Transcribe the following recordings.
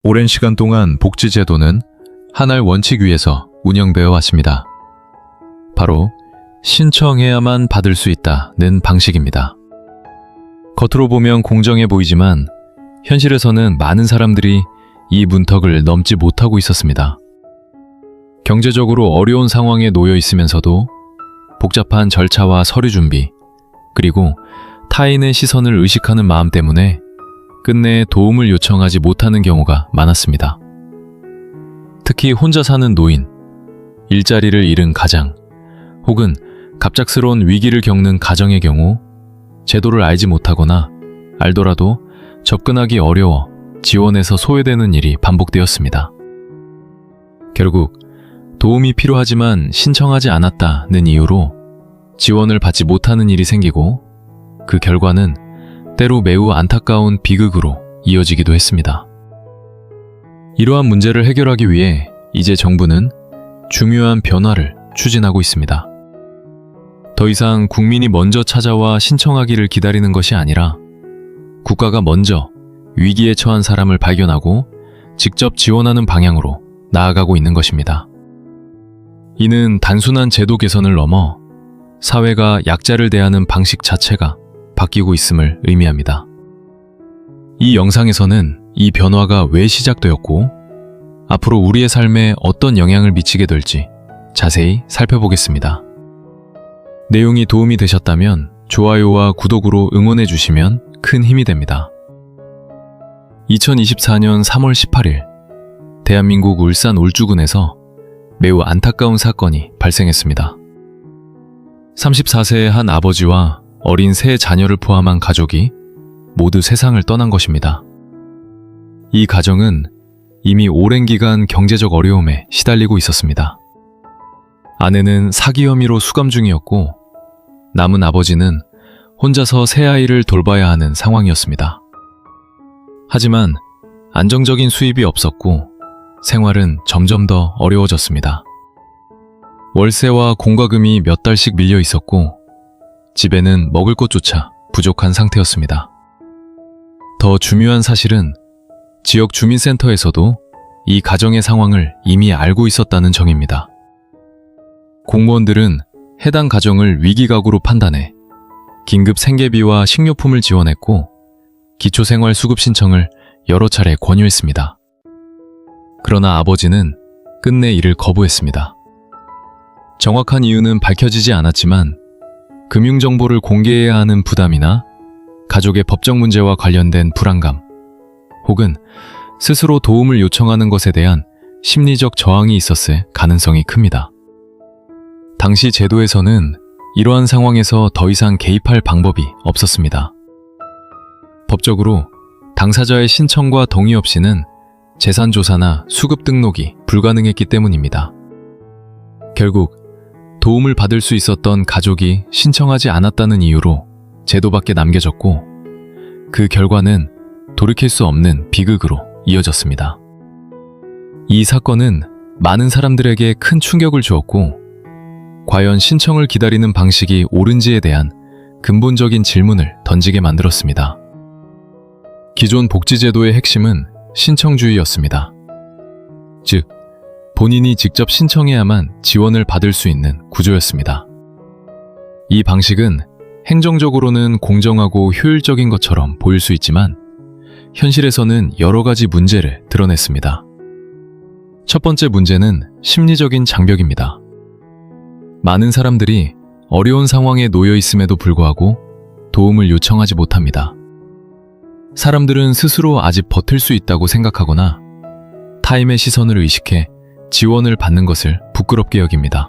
오랜 시간 동안 복지제도는 하나의 원칙 위에서 운영되어 왔습니다. 바로 신청해야만 받을 수 있다는 방식입니다. 겉으로 보면 공정해 보이지만 현실에서는 많은 사람들이 이 문턱을 넘지 못하고 있었습니다. 경제적으로 어려운 상황에 놓여 있으면서도 복잡한 절차와 서류 준비, 그리고 타인의 시선을 의식하는 마음 때문에 끝내 도움을 요청하지 못하는 경우가 많았습니다. 특히 혼자 사는 노인, 일자리를 잃은 가장, 혹은 갑작스러운 위기를 겪는 가정의 경우 제도를 알지 못하거나 알더라도 접근하기 어려워 지원에서 소외되는 일이 반복되었습니다. 결국 도움이 필요하지만 신청하지 않았다는 이유로 지원을 받지 못하는 일이 생기고 그 결과는 때로 매우 안타까운 비극으로 이어지기도 했습니다. 이러한 문제를 해결하기 위해 이제 정부는 중요한 변화를 추진하고 있습니다. 더 이상 국민이 먼저 찾아와 신청하기를 기다리는 것이 아니라 국가가 먼저 위기에 처한 사람을 발견하고 직접 지원하는 방향으로 나아가고 있는 것입니다. 이는 단순한 제도 개선을 넘어 사회가 약자를 대하는 방식 자체가 바뀌고 있음을 의미합니다. 이 영상에서는 이 변화가 왜 시작되었고 앞으로 우리의 삶에 어떤 영향을 미치게 될지 자세히 살펴보겠습니다. 내용이 도움이 되셨다면 좋아요와 구독으로 응원해 주시면 큰 힘이 됩니다. 2024년 3월 18일 대한민국 울산 울주군에서 매우 안타까운 사건이 발생했습니다. 34세의 한 아버지와 어린 세 자녀를 포함한 가족이 모두 세상을 떠난 것입니다. 이 가정은 이미 오랜 기간 경제적 어려움에 시달리고 있었습니다. 아내는 사기 혐의로 수감 중이었고 남은 아버지는 혼자서 세 아이를 돌봐야 하는 상황이었습니다. 하지만 안정적인 수입이 없었고 생활은 점점 더 어려워졌습니다. 월세와 공과금이 몇 달씩 밀려 있었고 집에는 먹을 것조차 부족한 상태였습니다. 더 중요한 사실은 지역 주민센터에서도 이 가정의 상황을 이미 알고 있었다는 점입니다. 공무원들은 해당 가정을 위기가구로 판단해 긴급 생계비와 식료품을 지원했고 기초생활수급 신청을 여러 차례 권유했습니다. 그러나 아버지는 끝내 이를 거부했습니다. 정확한 이유는 밝혀지지 않았지만 금융정보를 공개해야 하는 부담이나 가족의 법적 문제와 관련된 불안감, 혹은 스스로 도움을 요청하는 것에 대한 심리적 저항이 있었을 가능성이 큽니다. 당시 제도에서는 이러한 상황에서 더 이상 개입할 방법이 없었습니다. 법적으로 당사자의 신청과 동의 없이는 재산조사나 수급 등록이 불가능했기 때문입니다. 결국 도움을 받을 수 있었던 가족이 신청하지 않았다는 이유로 제도 밖에 남겨졌고 그 결과는 돌이킬 수 없는 비극으로 이어졌습니다. 이 사건은 많은 사람들에게 큰 충격을 주었고 과연 신청을 기다리는 방식이 옳은지에 대한 근본적인 질문을 던지게 만들었습니다. 기존 복지제도의 핵심은 신청주의였습니다. 즉, 본인이 직접 신청해야만 지원을 받을 수 있는 구조였습니다. 이 방식은 행정적으로는 공정하고 효율적인 것처럼 보일 수 있지만 현실에서는 여러 가지 문제를 드러냈습니다. 첫 번째 문제는 심리적인 장벽입니다. 많은 사람들이 어려운 상황에 놓여 있음에도 불구하고 도움을 요청하지 못합니다. 사람들은 스스로 아직 버틸 수 있다고 생각하거나 타인의 시선을 의식해 지원을 받는 것을 부끄럽게 여깁니다.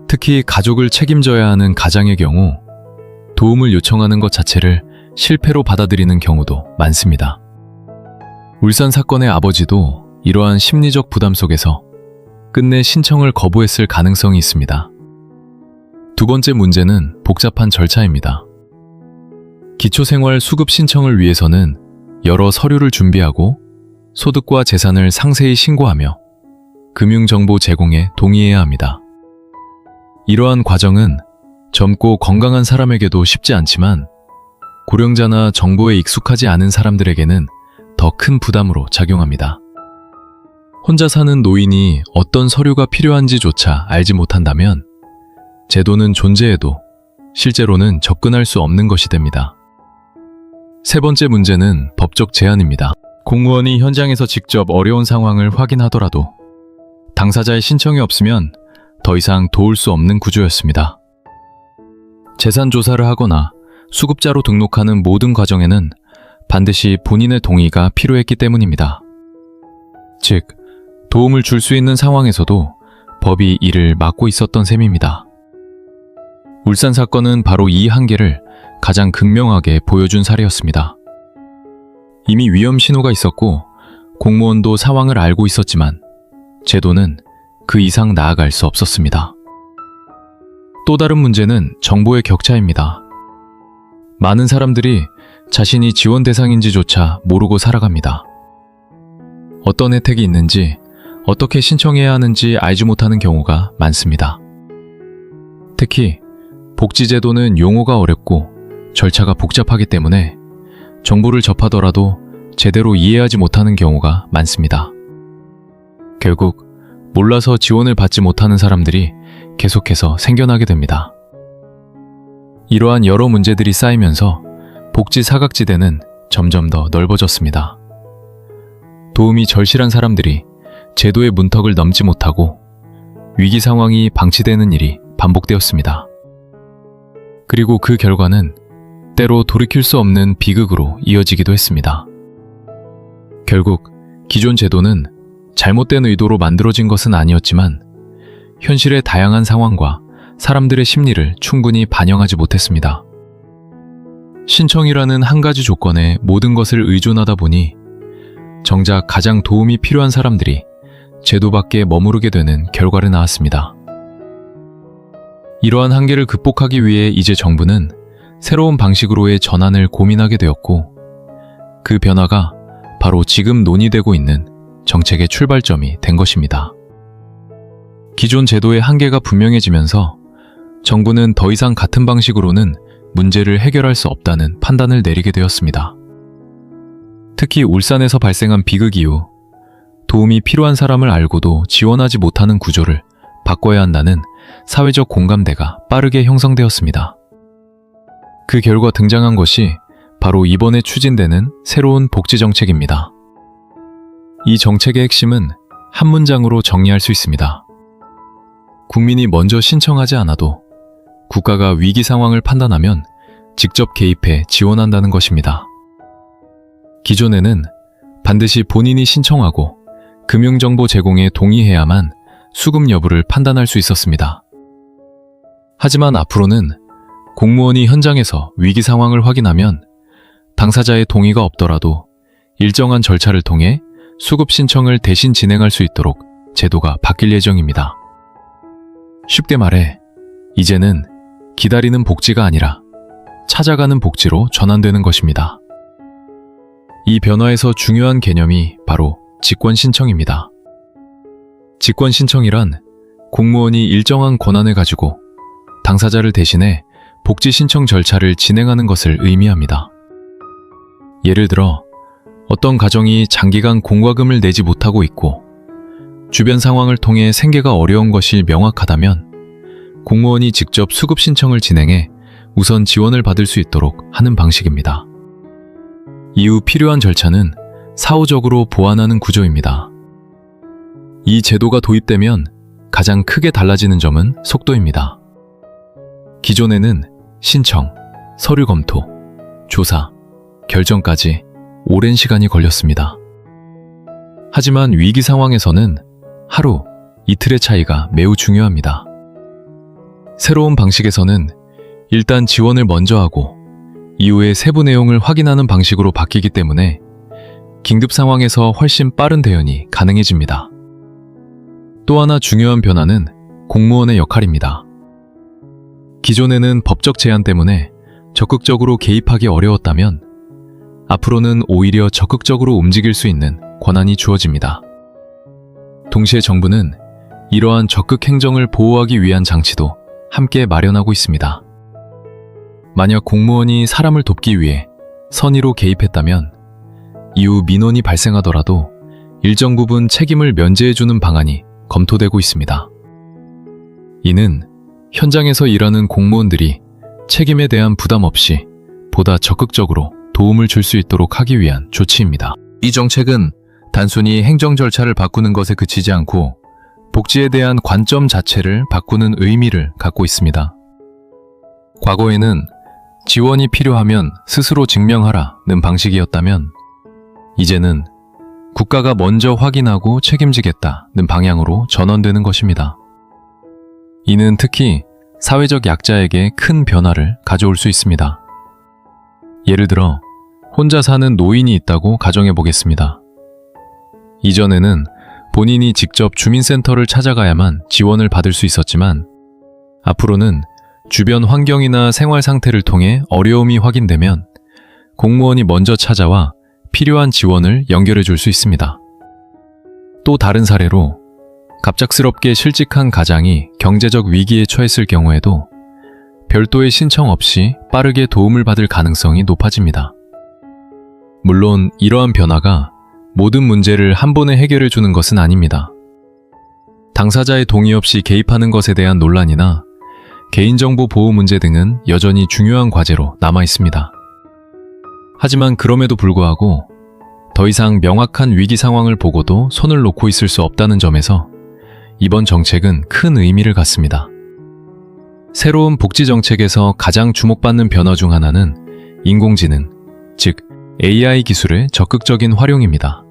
특히 가족을 책임져야 하는 가장의 경우 도움을 요청하는 것 자체를 실패로 받아들이는 경우도 많습니다. 울산 사건의 아버지도 이러한 심리적 부담 속에서 끝내 신청을 거부했을 가능성이 있습니다. 두 번째 문제는 복잡한 절차입니다. 기초생활 수급 신청을 위해서는 여러 서류를 준비하고 소득과 재산을 상세히 신고하며 금융정보 제공에 동의해야 합니다. 이러한 과정은 젊고 건강한 사람에게도 쉽지 않지만 고령자나 정보에 익숙하지 않은 사람들에게는 더 큰 부담으로 작용합니다. 혼자 사는 노인이 어떤 서류가 필요한지조차 알지 못한다면 제도는 존재해도 실제로는 접근할 수 없는 것이 됩니다. 세 번째 문제는 법적 제한입니다. 공무원이 현장에서 직접 어려운 상황을 확인하더라도 당사자의 신청이 없으면 더 이상 도울 수 없는 구조였습니다. 재산 조사를 하거나 수급자로 등록하는 모든 과정에는 반드시 본인의 동의가 필요했기 때문입니다. 즉, 도움을 줄 수 있는 상황에서도 법이 이를 막고 있었던 셈입니다. 울산 사건은 바로 이 한계를 가장 극명하게 보여준 사례였습니다. 이미 위험 신호가 있었고 공무원도 상황을 알고 있었지만 제도는 그 이상 나아갈 수 없었습니다. 또 다른 문제는 정보의 격차입니다. 많은 사람들이 자신이 지원 대상인지조차 모르고 살아갑니다. 어떤 혜택이 있는지, 어떻게 신청해야 하는지 알지 못하는 경우가 많습니다. 특히 복지제도는 용어가 어렵고 절차가 복잡하기 때문에 정보를 접하더라도 제대로 이해하지 못하는 경우가 많습니다. 결국 몰라서 지원을 받지 못하는 사람들이 계속해서 생겨나게 됩니다. 이러한 여러 문제들이 쌓이면서 복지 사각지대는 점점 더 넓어졌습니다. 도움이 절실한 사람들이 제도의 문턱을 넘지 못하고 위기 상황이 방치되는 일이 반복되었습니다. 그리고 그 결과는 때로 돌이킬 수 없는 비극으로 이어지기도 했습니다. 결국 기존 제도는 잘못된 의도로 만들어진 것은 아니었지만 현실의 다양한 상황과 사람들의 심리를 충분히 반영하지 못했습니다. 신청이라는 한 가지 조건에 모든 것을 의존하다 보니 정작 가장 도움이 필요한 사람들이 제도 밖에 머무르게 되는 결과를 낳았습니다. 이러한 한계를 극복하기 위해 이제 정부는 새로운 방식으로의 전환을 고민하게 되었고 그 변화가 바로 지금 논의되고 있는 정책의 출발점이 된 것입니다. 기존 제도의 한계가 분명해지면서 정부는 더 이상 같은 방식으로는 문제를 해결할 수 없다는 판단을 내리게 되었습니다. 특히 울산에서 발생한 비극 이후 도움이 필요한 사람을 알고도 지원하지 못하는 구조를 바꿔야 한다는 사회적 공감대가 빠르게 형성되었습니다. 그 결과 등장한 것이 바로 이번에 추진되는 새로운 복지 정책입니다. 이 정책의 핵심은 한 문장으로 정리할 수 있습니다. 국민이 먼저 신청하지 않아도 국가가 위기 상황을 판단하면 직접 개입해 지원한다는 것입니다. 기존에는 반드시 본인이 신청하고 금융정보 제공에 동의해야만 수급 여부를 판단할 수 있었습니다. 하지만 앞으로는 공무원이 현장에서 위기 상황을 확인하면 당사자의 동의가 없더라도 일정한 절차를 통해 수급 신청을 대신 진행할 수 있도록 제도가 바뀔 예정입니다. 쉽게 말해, 이제는 기다리는 복지가 아니라 찾아가는 복지로 전환되는 것입니다. 이 변화에서 중요한 개념이 바로 직권 신청입니다. 직권 신청이란 공무원이 일정한 권한을 가지고 당사자를 대신해 복지 신청 절차를 진행하는 것을 의미합니다. 예를 들어 어떤 가정이 장기간 공과금을 내지 못하고 있고 주변 상황을 통해 생계가 어려운 것이 명확하다면 공무원이 직접 수급 신청을 진행해 우선 지원을 받을 수 있도록 하는 방식입니다. 이후 필요한 절차는 사후적으로 보완하는 구조입니다. 이 제도가 도입되면 가장 크게 달라지는 점은 속도입니다. 기존에는 신청, 서류 검토, 조사, 결정까지 오랜 시간이 걸렸습니다. 하지만 위기 상황에서는 하루, 이틀의 차이가 매우 중요합니다. 새로운 방식에서는 일단 지원을 먼저 하고 이후에 세부 내용을 확인하는 방식으로 바뀌기 때문에 긴급 상황에서 훨씬 빠른 대응이 가능해집니다. 또 하나 중요한 변화는 공무원의 역할입니다. 기존에는 법적 제한 때문에 적극적으로 개입하기 어려웠다면 앞으로는 오히려 적극적으로 움직일 수 있는 권한이 주어집니다. 동시에 정부는 이러한 적극 행정을 보호하기 위한 장치도 함께 마련하고 있습니다. 만약 공무원이 사람을 돕기 위해 선의로 개입했다면 이후 민원이 발생하더라도 일정 부분 책임을 면제해주는 방안이 검토되고 있습니다. 이는 현장에서 일하는 공무원들이 책임에 대한 부담 없이 보다 적극적으로 도움을 줄 수 있도록 하기 위한 조치입니다. 이 정책은 단순히 행정 절차를 바꾸는 것에 그치지 않고 복지에 대한 관점 자체를 바꾸는 의미를 갖고 있습니다. 과거에는 지원이 필요하면 스스로 증명하라는 방식이었다면 이제는 국가가 먼저 확인하고 책임지겠다는 방향으로 전환되는 것입니다. 이는 특히 사회적 약자에게 큰 변화를 가져올 수 있습니다. 예를 들어 혼자 사는 노인이 있다고 가정해 보겠습니다. 이전에는 본인이 직접 주민센터를 찾아가야만 지원을 받을 수 있었지만 앞으로는 주변 환경이나 생활 상태를 통해 어려움이 확인되면 공무원이 먼저 찾아와 필요한 지원을 연결해 줄 수 있습니다. 또 다른 사례로 갑작스럽게 실직한 가장이 경제적 위기에 처했을 경우에도 별도의 신청 없이 빠르게 도움을 받을 가능성이 높아집니다. 물론 이러한 변화가 모든 문제를 한 번에 해결해 주는 것은 아닙니다. 당사자의 동의 없이 개입하는 것에 대한 논란이나 개인정보 보호 문제 등은 여전히 중요한 과제로 남아 있습니다. 하지만 그럼에도 불구하고 더 이상 명확한 위기 상황을 보고도 손을 놓고 있을 수 없다는 점에서 이번 정책은 큰 의미를 갖습니다. 새로운 복지 정책에서 가장 주목받는 변화 중 하나는 인공지능, 즉 AI 기술의 적극적인 활용입니다.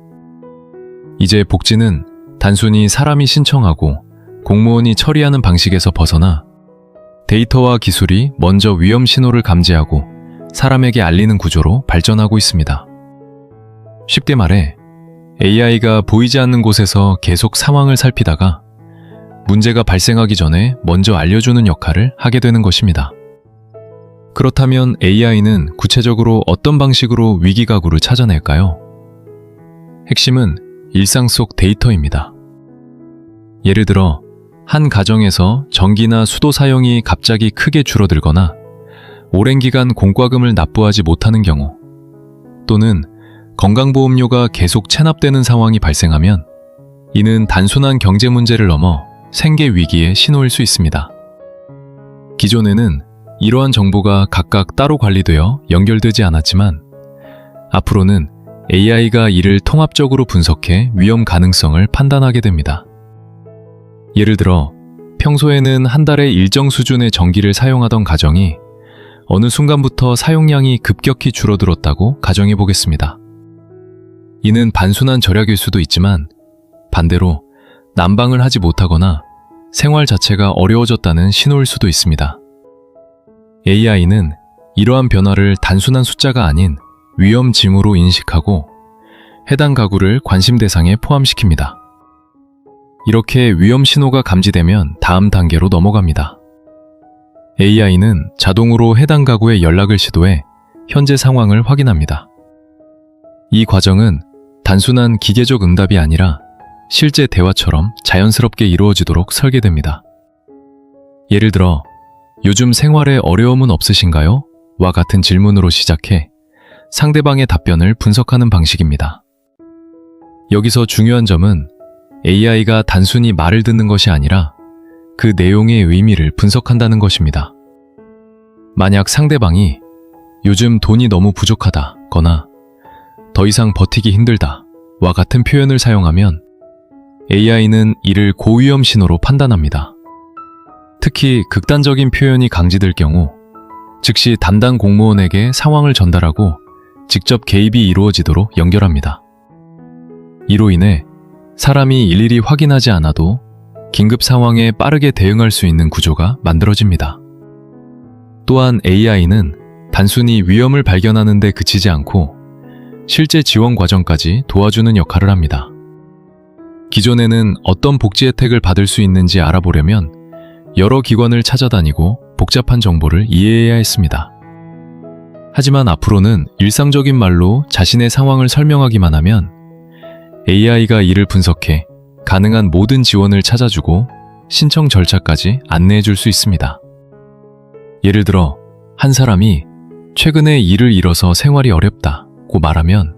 이제 복지는 단순히 사람이 신청하고 공무원이 처리하는 방식에서 벗어나 데이터와 기술이 먼저 위험 신호를 감지하고 사람에게 알리는 구조로 발전하고 있습니다. 쉽게 말해 AI가 보이지 않는 곳에서 계속 상황을 살피다가 문제가 발생하기 전에 먼저 알려주는 역할을 하게 되는 것입니다. 그렇다면 AI는 구체적으로 어떤 방식으로 위기가구를 찾아낼까요? 핵심은 일상 속 데이터입니다. 예를 들어 한 가정에서 전기나 수도 사용이 갑자기 크게 줄어들거나 오랜 기간 공과금을 납부하지 못하는 경우 또는 건강보험료가 계속 체납되는 상황이 발생하면 이는 단순한 경제 문제를 넘어 생계 위기의 신호일 수 있습니다. 기존에는 이러한 정보가 각각 따로 관리되어 연결되지 않았지만 앞으로는 AI가 이를 통합적으로 분석해 위험 가능성을 판단하게 됩니다. 예를 들어 평소에는 한 달에 일정 수준의 전기를 사용하던 가정이 어느 순간부터 사용량이 급격히 줄어들었다고 가정해 보겠습니다. 이는 단순한 절약일 수도 있지만 반대로 난방을 하지 못하거나 생활 자체가 어려워졌다는 신호일 수도 있습니다. AI는 이러한 변화를 단순한 숫자가 아닌 위험 징후로 인식하고 해당 가구를 관심 대상에 포함시킵니다. 이렇게 위험 신호가 감지되면 다음 단계로 넘어갑니다. AI는 자동으로 해당 가구에 연락을 시도해 현재 상황을 확인합니다. 이 과정은 단순한 기계적 응답이 아니라 실제 대화처럼 자연스럽게 이루어지도록 설계됩니다. 예를 들어 요즘 생활에 어려움은 없으신가요? 와 같은 질문으로 시작해 상대방의 답변을 분석하는 방식입니다. 여기서 중요한 점은 AI가 단순히 말을 듣는 것이 아니라 그 내용의 의미를 분석한다는 것입니다. 만약 상대방이 요즘 돈이 너무 부족하다거나 더 이상 버티기 힘들다 와 같은 표현을 사용하면 AI는 이를 고위험 신호로 판단합니다. 특히 극단적인 표현이 강지될 경우 즉시 담당 공무원에게 상황을 전달하고 직접 개입이 이루어지도록 연결합니다. 이로 인해 사람이 일일이 확인하지 않아도 긴급 상황에 빠르게 대응할 수 있는 구조가 만들어집니다. 또한 AI는 단순히 위험을 발견하는 데 그치지 않고 실제 지원 과정까지 도와주는 역할을 합니다. 기존에는 어떤 복지 혜택을 받을 수 있는지 알아보려면 여러 기관을 찾아다니고 복잡한 정보를 이해해야 했습니다. 하지만 앞으로는 일상적인 말로 자신의 상황을 설명하기만 하면 AI가 이를 분석해 가능한 모든 지원을 찾아주고 신청 절차까지 안내해 줄 수 있습니다. 예를 들어 한 사람이 최근에 일을 잃어서 생활이 어렵다고 말하면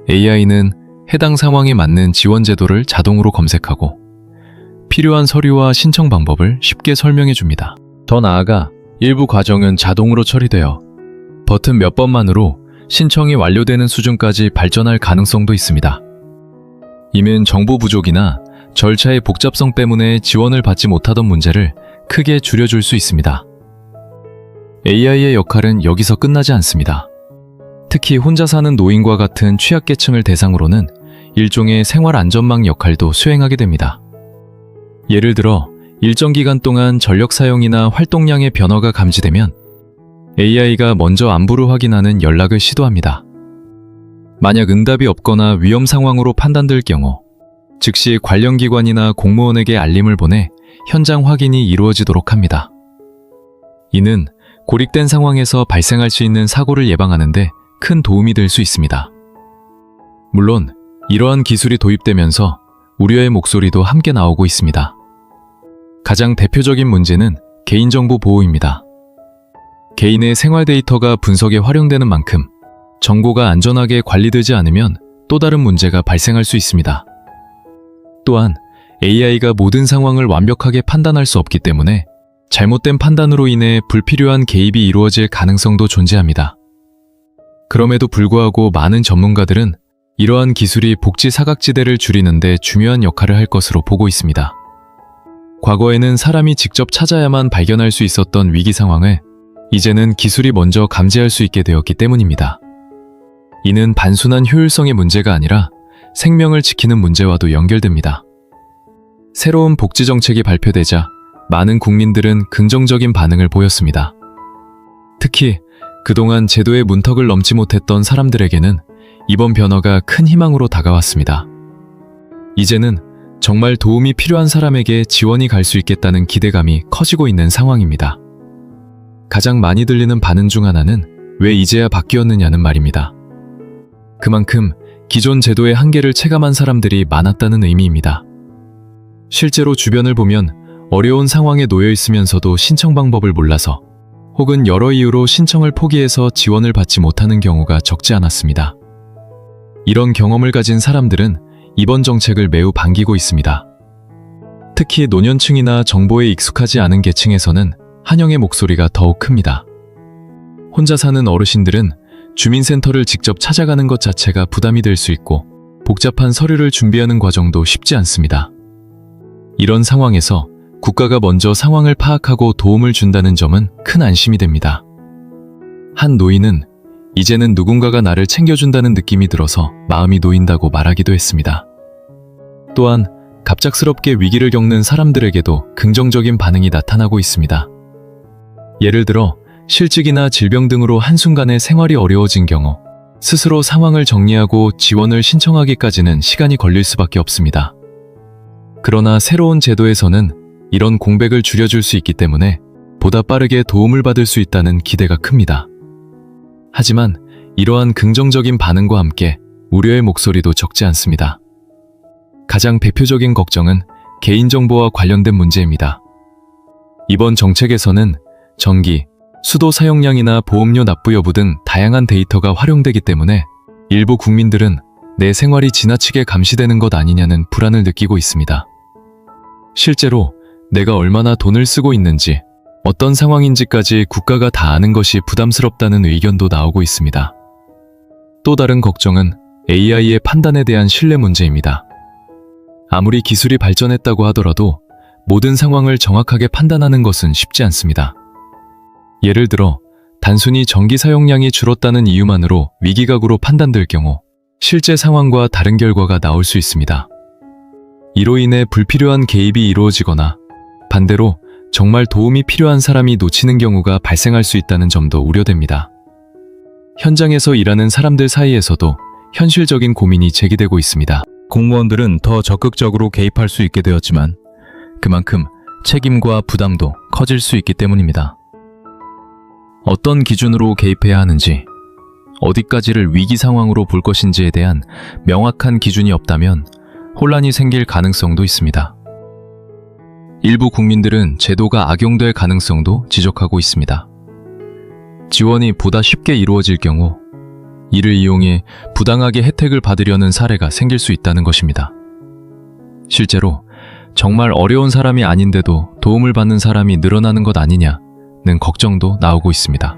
AI는 해당 상황에 맞는 지원 제도를 자동으로 검색하고 필요한 서류와 신청 방법을 쉽게 설명해 줍니다. 더 나아가 일부 과정은 자동으로 처리되어 버튼 몇 번만으로 신청이 완료되는 수준까지 발전할 가능성도 있습니다. 이는 정보 부족이나 절차의 복잡성 때문에 지원을 받지 못하던 문제를 크게 줄여줄 수 있습니다. AI의 역할은 여기서 끝나지 않습니다. 특히 혼자 사는 노인과 같은 취약계층을 대상으로는 일종의 생활안전망 역할도 수행하게 됩니다. 예를 들어 일정 기간 동안 전력 사용이나 활동량의 변화가 감지되면 AI가 먼저 안부를 확인하는 연락을 시도합니다. 만약 응답이 없거나 위험 상황으로 판단될 경우 즉시 관련 기관이나 공무원에게 알림을 보내 현장 확인이 이루어지도록 합니다. 이는 고립된 상황에서 발생할 수 있는 사고를 예방하는 데 큰 도움이 될 수 있습니다. 물론 이러한 기술이 도입되면서 우려의 목소리도 함께 나오고 있습니다. 가장 대표적인 문제는 개인정보 보호입니다. 개인의 생활 데이터가 분석에 활용되는 만큼 정보가 안전하게 관리되지 않으면 또 다른 문제가 발생할 수 있습니다. 또한 AI가 모든 상황을 완벽하게 판단할 수 없기 때문에 잘못된 판단으로 인해 불필요한 개입이 이루어질 가능성도 존재합니다. 그럼에도 불구하고 많은 전문가들은 이러한 기술이 복지 사각지대를 줄이는 데 중요한 역할을 할 것으로 보고 있습니다. 과거에는 사람이 직접 찾아야만 발견할 수 있었던 위기 상황을 이제는 기술이 먼저 감지할 수 있게 되었기 때문입니다. 이는 단순한 효율성의 문제가 아니라 생명을 지키는 문제와도 연결됩니다. 새로운 복지 정책이 발표되자 많은 국민들은 긍정적인 반응을 보였습니다. 특히 그동안 제도의 문턱을 넘지 못했던 사람들에게는 이번 변화가 큰 희망으로 다가왔습니다. 이제는 정말 도움이 필요한 사람에게 지원이 갈 수 있겠다는 기대감이 커지고 있는 상황입니다. 가장 많이 들리는 반응 중 하나는 왜 이제야 바뀌었느냐는 말입니다. 그만큼 기존 제도의 한계를 체감한 사람들이 많았다는 의미입니다. 실제로 주변을 보면 어려운 상황에 놓여 있으면서도 신청 방법을 몰라서 혹은 여러 이유로 신청을 포기해서 지원을 받지 못하는 경우가 적지 않았습니다. 이런 경험을 가진 사람들은 이번 정책을 매우 반기고 있습니다. 특히 노년층이나 정보에 익숙하지 않은 계층에서는 환영의 목소리가 더욱 큽니다. 혼자 사는 어르신들은 주민센터를 직접 찾아가는 것 자체가 부담이 될 수 있고 복잡한 서류를 준비하는 과정도 쉽지 않습니다. 이런 상황에서 국가가 먼저 상황을 파악하고 도움을 준다는 점은 큰 안심이 됩니다. 한 노인은 이제는 누군가가 나를 챙겨준다는 느낌이 들어서 마음이 놓인다고 말하기도 했습니다. 또한 갑작스럽게 위기를 겪는 사람들에게도 긍정적인 반응이 나타나고 있습니다. 예를 들어 실직이나 질병 등으로 한순간에 생활이 어려워진 경우 스스로 상황을 정리하고 지원을 신청하기까지는 시간이 걸릴 수밖에 없습니다. 그러나 새로운 제도에서는 이런 공백을 줄여줄 수 있기 때문에 보다 빠르게 도움을 받을 수 있다는 기대가 큽니다. 하지만 이러한 긍정적인 반응과 함께 우려의 목소리도 적지 않습니다. 가장 대표적인 걱정은 개인정보와 관련된 문제입니다. 이번 정책에서는 전기, 수도 사용량이나 보험료 납부 여부 등 다양한 데이터가 활용되기 때문에 일부 국민들은 내 생활이 지나치게 감시되는 것 아니냐는 불안을 느끼고 있습니다. 실제로 내가 얼마나 돈을 쓰고 있는지, 어떤 상황인지까지 국가가 다 아는 것이 부담스럽다는 의견도 나오고 있습니다. 또 다른 걱정은 AI의 판단에 대한 신뢰 문제입니다. 아무리 기술이 발전했다고 하더라도 모든 상황을 정확하게 판단하는 것은 쉽지 않습니다. 예를 들어 단순히 전기 사용량이 줄었다는 이유만으로 위기각오로 판단될 경우 실제 상황과 다른 결과가 나올 수 있습니다. 이로 인해 불필요한 개입이 이루어지거나 반대로 정말 도움이 필요한 사람이 놓치는 경우가 발생할 수 있다는 점도 우려됩니다. 현장에서 일하는 사람들 사이에서도 현실적인 고민이 제기되고 있습니다. 공무원들은 더 적극적으로 개입할 수 있게 되었지만 그만큼 책임과 부담도 커질 수 있기 때문입니다. 어떤 기준으로 개입해야 하는지, 어디까지를 위기 상황으로 볼 것인지에 대한 명확한 기준이 없다면 혼란이 생길 가능성도 있습니다. 일부 국민들은 제도가 악용될 가능성도 지적하고 있습니다. 지원이 보다 쉽게 이루어질 경우 이를 이용해 부당하게 혜택을 받으려는 사례가 생길 수 있다는 것입니다. 실제로 정말 어려운 사람이 아닌데도 도움을 받는 사람이 늘어나는 것 아니냐는 걱정도 나오고 있습니다.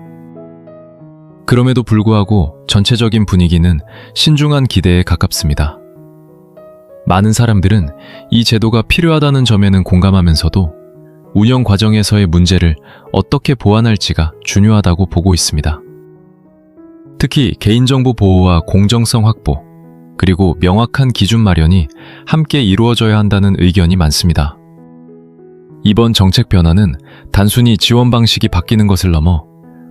그럼에도 불구하고 전체적인 분위기는 신중한 기대에 가깝습니다. 많은 사람들은 이 제도가 필요하다는 점에는 공감하면서도 운영 과정에서의 문제를 어떻게 보완할지가 중요하다고 보고 있습니다. 특히 개인정보 보호와 공정성 확보, 그리고 명확한 기준 마련이 함께 이루어져야 한다는 의견이 많습니다. 이번 정책 변화는 단순히 지원 방식이 바뀌는 것을 넘어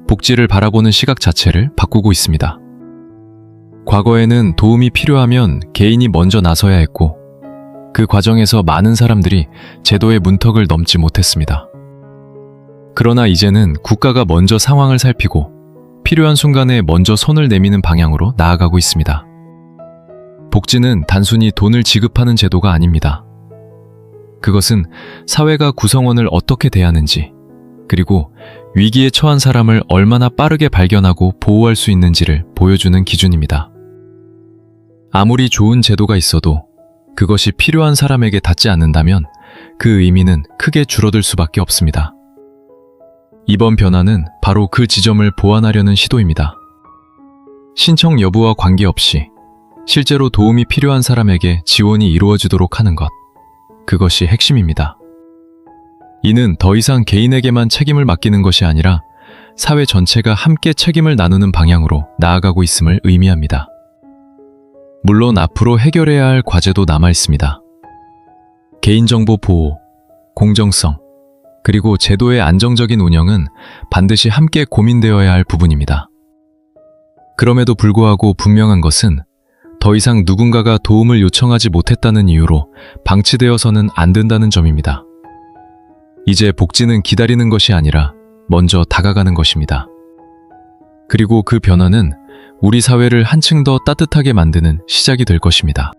복지를 바라보는 시각 자체를 바꾸고 있습니다. 과거에는 도움이 필요하면 개인이 먼저 나서야 했고, 그 과정에서 많은 사람들이 제도의 문턱을 넘지 못했습니다. 그러나 이제는 국가가 먼저 상황을 살피고 필요한 순간에 먼저 손을 내미는 방향으로 나아가고 있습니다. 복지는 단순히 돈을 지급하는 제도가 아닙니다. 그것은 사회가 구성원을 어떻게 대하는지, 그리고 위기에 처한 사람을 얼마나 빠르게 발견하고 보호할 수 있는지를 보여주는 기준입니다. 아무리 좋은 제도가 있어도 그것이 필요한 사람에게 닿지 않는다면 그 의미는 크게 줄어들 수밖에 없습니다. 이번 변화는 바로 그 지점을 보완하려는 시도입니다. 신청 여부와 관계없이 실제로 도움이 필요한 사람에게 지원이 이루어지도록 하는 것, 그것이 핵심입니다. 이는 더 이상 개인에게만 책임을 맡기는 것이 아니라 사회 전체가 함께 책임을 나누는 방향으로 나아가고 있음을 의미합니다. 물론 앞으로 해결해야 할 과제도 남아 있습니다. 개인정보 보호, 공정성, 그리고 제도의 안정적인 운영은 반드시 함께 고민되어야 할 부분입니다. 그럼에도 불구하고 분명한 것은 더 이상 누군가가 도움을 요청하지 못했다는 이유로 방치되어서는 안 된다는 점입니다. 이제 복지는 기다리는 것이 아니라 먼저 다가가는 것입니다. 그리고 그 변화는 우리 사회를 한층 더 따뜻하게 만드는 시작이 될 것입니다.